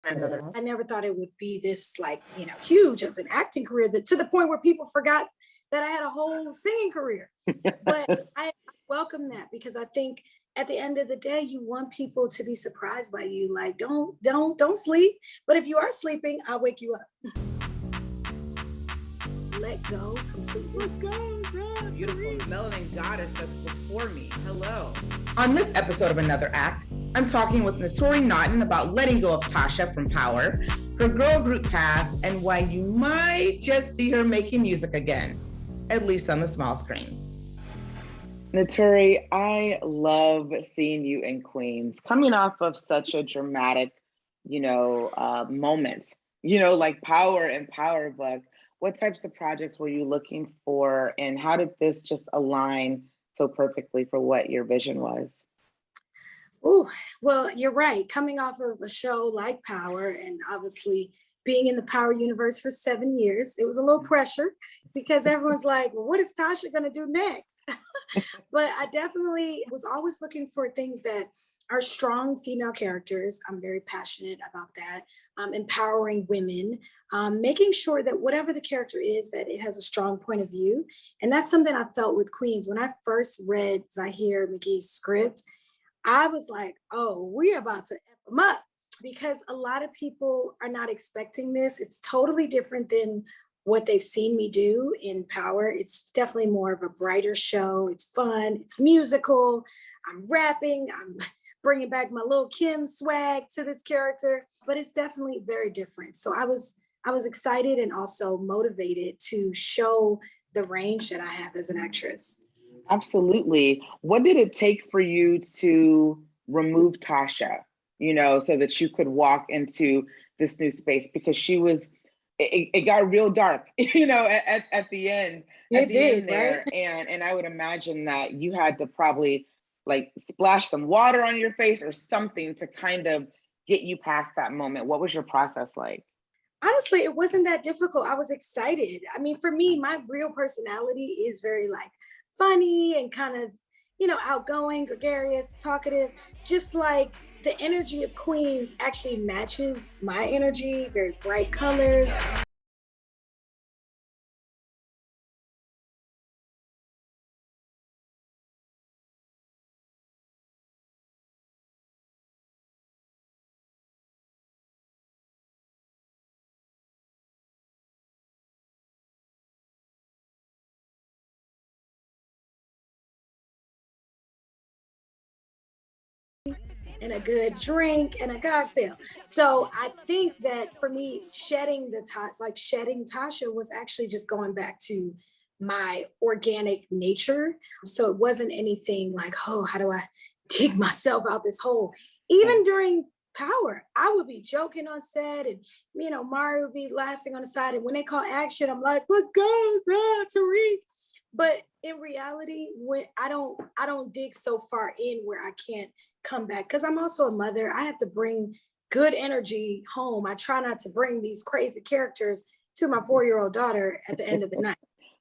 I never thought it would be this like, huge of an acting career that to the point where people forgot that I had a whole singing career. But I welcome that because I think at the end of the day, you want people to be surprised by you. Like, don't sleep. But if you are sleeping, I'll wake you up. Let go completely. Let go, beautiful melanin goddess that's before me. Hello. On this episode of Another Act, I'm talking with Naturi Naughton about letting go of Tasha from Power, her girl group past, and why you might just see her making music again, at least on the small screen. Naturi, I love seeing you in Queens, coming off of such a dramatic, moment, like Power and Power Book. What types of projects were you looking for, and how did this just align so perfectly for what your vision was? Oh, well, you're right. Coming off of a show like Power and obviously being in the Power universe for 7 years, it was a little pressure because everyone's like, well, what is Tasha going to do next? But I definitely was always looking for things that are strong female characters. I'm very passionate about that. Empowering women, making sure that whatever the character is, that it has a strong point of view. And that's something I felt with Queens. When I first read Zahir McGee's script, I was like, oh, we're about to F them up because a lot of people are not expecting this. It's totally different than what they've seen me do in Power. It's definitely more of a brighter show. It's fun, it's musical. I'm rapping, I'm bringing back my Lil' Kim swag to this character, but it's definitely very different. So I was excited and also motivated to show the range that I have as an actress. Absolutely. What did it take for you to remove Tasha, so that you could walk into this new space? Because it got real dark, at the end, there. Right? And I would imagine that you had to probably like splash some water on your face or something to kind of get you past that moment. What was your process like? Honestly, it wasn't that difficult. I was excited. I mean, for me, my real personality is very like funny and kind of, outgoing, gregarious, talkative, just like the energy of Queens actually matches my energy, very bright colors. And a good drink and a cocktail. So I think that for me, shedding Tasha was actually just going back to my organic nature. So it wasn't anything like, oh, how do I dig myself out this hole? Even during Power, I would be joking on set and Mari would be laughing on the side. And when they call action, I'm like, what goes on, Tariq? But in reality, when I don't dig so far in where I can't come back because I'm also a mother. I have to bring good energy home. I try not to bring these crazy characters to my 4-year-old daughter at the end of the night.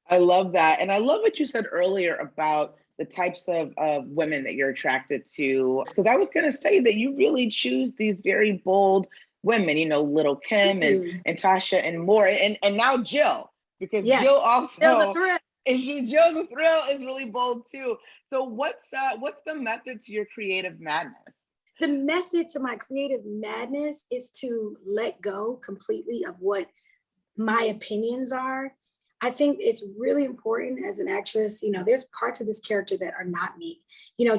I love that. And I love what you said earlier about the types of women that you're attracted to. Because I was going to say that you really choose these very bold women, Lil' Kim and Tasha and more. And now Jill, because yes, Jill also Jill the Thrill is really bold too. So what's the method to your creative madness? The method to my creative madness is to let go completely of what my opinions are. I think it's really important as an actress, there's parts of this character that are not me.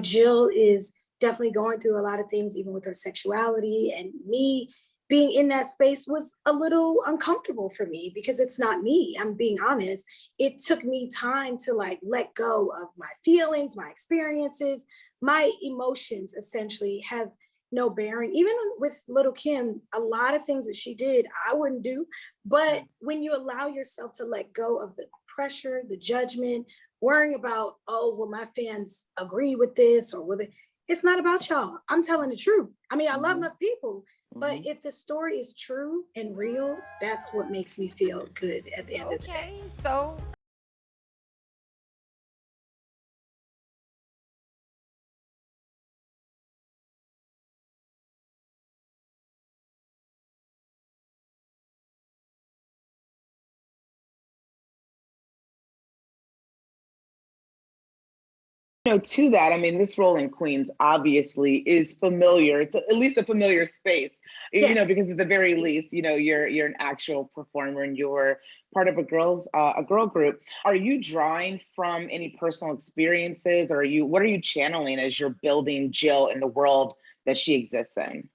Jill is definitely going through a lot of things, even with her sexuality, and me being in that space was a little uncomfortable for me because it's not me. I'm being honest. It took me time to let go of my feelings, my experiences, my emotions essentially have no bearing. Even with Lil' Kim, a lot of things that she did, I wouldn't do. But when you allow yourself to let go of the pressure, the judgment, worrying about, oh, will my fans agree with this or will they? It's not about y'all. I'm telling the truth. I mean, I love my people, but if the story is true and real, that's what makes me feel good at the end of the day. Okay, so To that, I mean, this role in Queens obviously is familiar. It's at least a familiar space, Yes. because at the very least, you're an actual performer and you're part of a girl group. Are you drawing from any personal experiences, or what are you channeling as you're building Jill in the world that she exists in?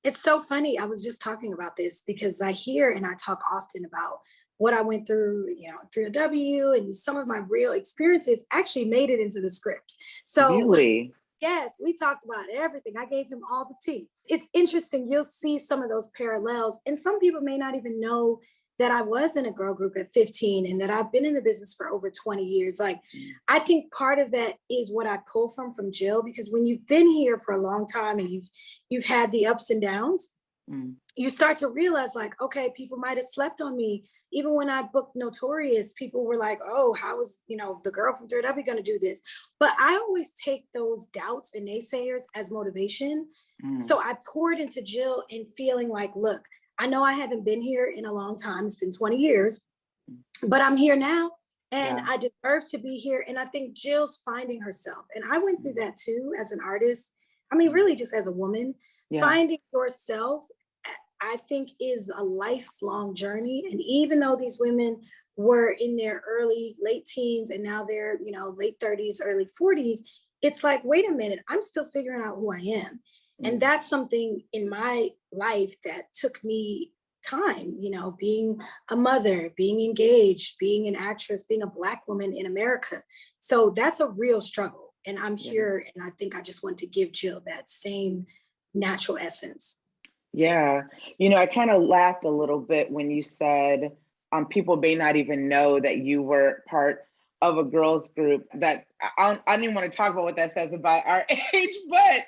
It's so funny. I was just talking about this because I hear and I talk often about what I went through, through a W, and some of my real experiences actually made it into the script. So Really? yes, we talked about everything. I gave him all the tea. It's interesting. You'll see some of those parallels, and some people may not even know that I was in a girl group at 15 and that I've been in the business for over 20 years. Like, I think part of that is what I pull from Jill, because when you've been here for a long time and you've had the ups and downs, you start to realize, like, okay, people might have slept on me. Even when I booked Notorious, people were like, oh, how is, the girl from Third Up going to do this? But I always take those doubts and naysayers as motivation. So I poured into Jill and feeling like, look, I know I haven't been here in a long time. It's been 20 years, but I'm here now and I deserve to be here. And I think Jill's finding herself. And I went through that too as an artist. I mean, really just as a woman, finding yourself, I think, is a lifelong journey. And even though these women were in their late teens, and now they're, late 30s, early 40s, it's like, wait a minute, I'm still figuring out who I am. And that's something in my life that took me time, being a mother, being engaged, being an actress, being a Black woman in America. So that's a real struggle. And I'm here, and I think I just want to give Jill that same natural essence. Yeah. I kind of laughed a little bit when you said people may not even know that you were part of a girls group. That I don't even want to talk about what that says about our age, but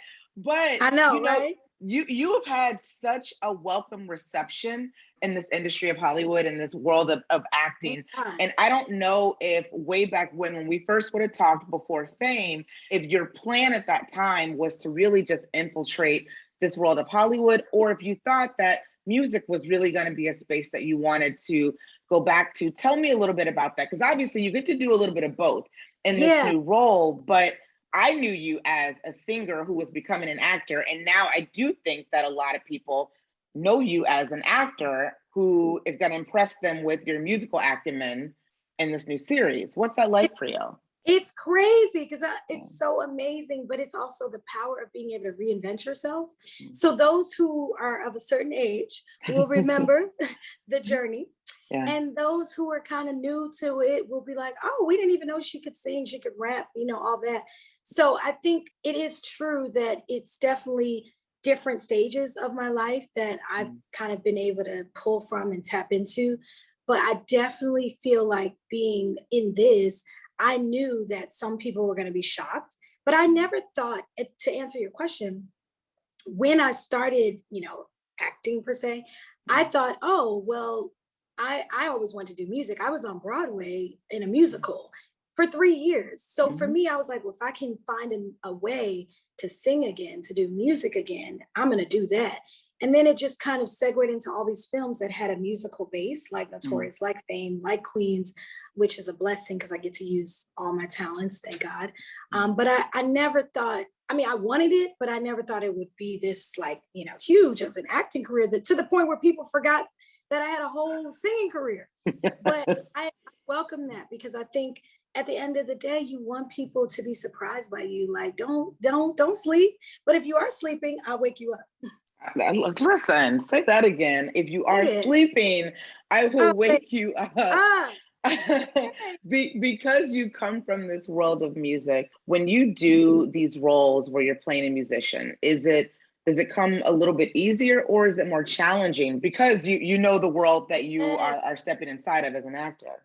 I know, right? You have had such a welcome reception in this industry of Hollywood, in this world of acting. And I don't know if way back when we first would have talked before Fame, if your plan at that time was to really just infiltrate this world of Hollywood, or if you thought that music was really going to be a space that you wanted to go back to. Tell me a little bit about that, because obviously you get to do a little bit of both in this new role, but I knew you as a singer who was becoming an actor. And now I do think that a lot of people know you as an actor who is going to impress them with your musical acumen in this new series. What's that like for you? It's crazy because it's so amazing, but it's also the power of being able to reinvent yourself. So those who are of a certain age will remember the journey. And those who are kind of new to it will be like, oh, we didn't even know she could sing, she could rap, all that. So I think it is true that it's definitely different stages of my life that I've kind of been able to pull from and tap into. But I definitely feel like being in this, I knew that some people were going to be shocked, but I never thought, to answer your question, when I started, acting per se, I thought, oh, well, I always wanted to do music. I was on Broadway in a musical for 3 years. So for me, I was like, well, if I can find a way to sing again, to do music again, I'm going to do that. And then it just kind of segued into all these films that had a musical base, like Notorious, like Fame, like Queens, which is a blessing because I get to use all my talents, thank God. But I never thought, I wanted it, but I never thought it would be this huge of an acting career, to the point where people forgot that I had a whole singing career. But I welcome that, because I think at the end of the day, you want people to be surprised by you. Like, don't sleep. But if you are sleeping, I'll wake you up. Listen, say that again. If you are sleeping, I will wake you up. Because you come from this world of music, when you do these roles where you're playing a musician, does it come a little bit easier, or is it more challenging because you know the world that you are stepping inside of as an actor?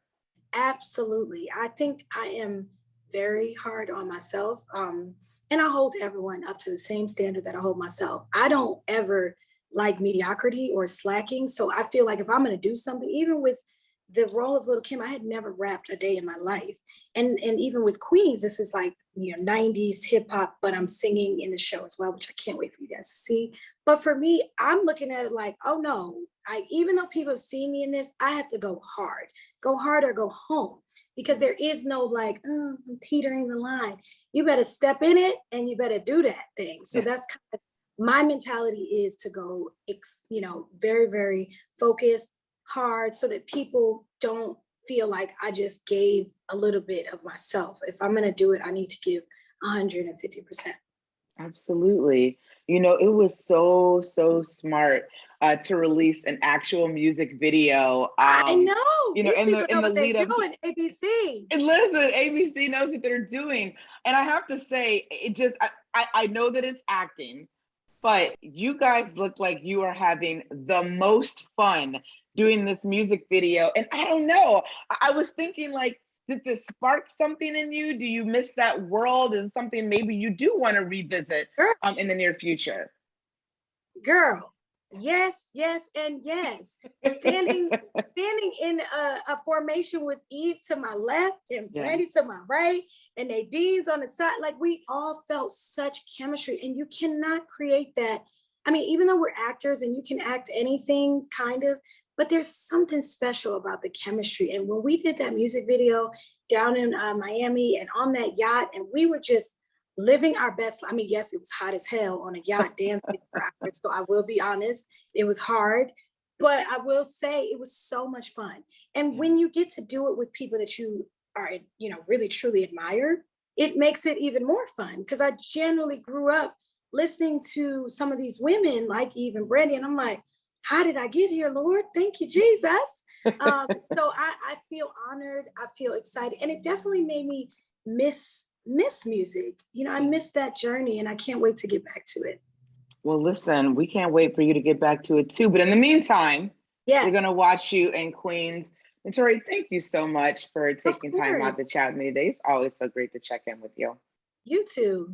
Absolutely. I think I am very hard on myself. And I hold everyone up to the same standard that I hold myself. I don't ever like mediocrity or slacking. So I feel like if I'm going to do something, even with the role of Little Kim, I had never rapped a day in my life. And even with Queens, this is like, 90s hip hop, but I'm singing in the show as well, which I can't wait for you guys to see. But for me, I'm looking at it like, oh no, even though people have seen me in this, I have to go hard or go home, because there is no like, oh, I'm teetering the line. You better step in it and you better do that thing. So that's kind of my mentality, is to go, very, very focused, hard, so that people don't feel like I just gave a little bit of myself. If I'm going to do it, I need to give 150%. Absolutely. It was so smart to release an actual music video. I know. These in people know the what they're lead up. doing, ABC. And listen, ABC knows what they're doing. And I have to say, I know that it's acting, but you guys look like you are having the most fun doing this music video. And I don't know, I was thinking, like, did this spark something in you? Do you miss that world? Is something maybe you do want to revisit in the near future? Girl, yes, and yes. Standing in a formation with Eve to my left and Brandy to my right, and Nadine's on the side, like, we all felt such chemistry, and you cannot create that. I mean, even though we're actors and you can act anything kind of, but there's something special about the chemistry. And when we did that music video down in Miami and on that yacht, and we were just living our best. I mean, yes, it was hot as hell on a yacht dancing for hours. So I will be honest, it was hard, but I will say it was so much fun. And when you get to do it with people that you are, really truly admire, it makes it even more fun. Because I generally grew up listening to some of these women like Eve and Brandy, and I'm like, how did I get here, Lord? Thank you, Jesus. So I feel honored. I feel excited. And it definitely made me miss music. I missed that journey, and I can't wait to get back to it. Well, listen, we can't wait for you to get back to it too. But in the meantime, we're going to watch you in Queens. Naturi, thank you so much for taking time out to chat with me today. It's always so great to check in with you. You too.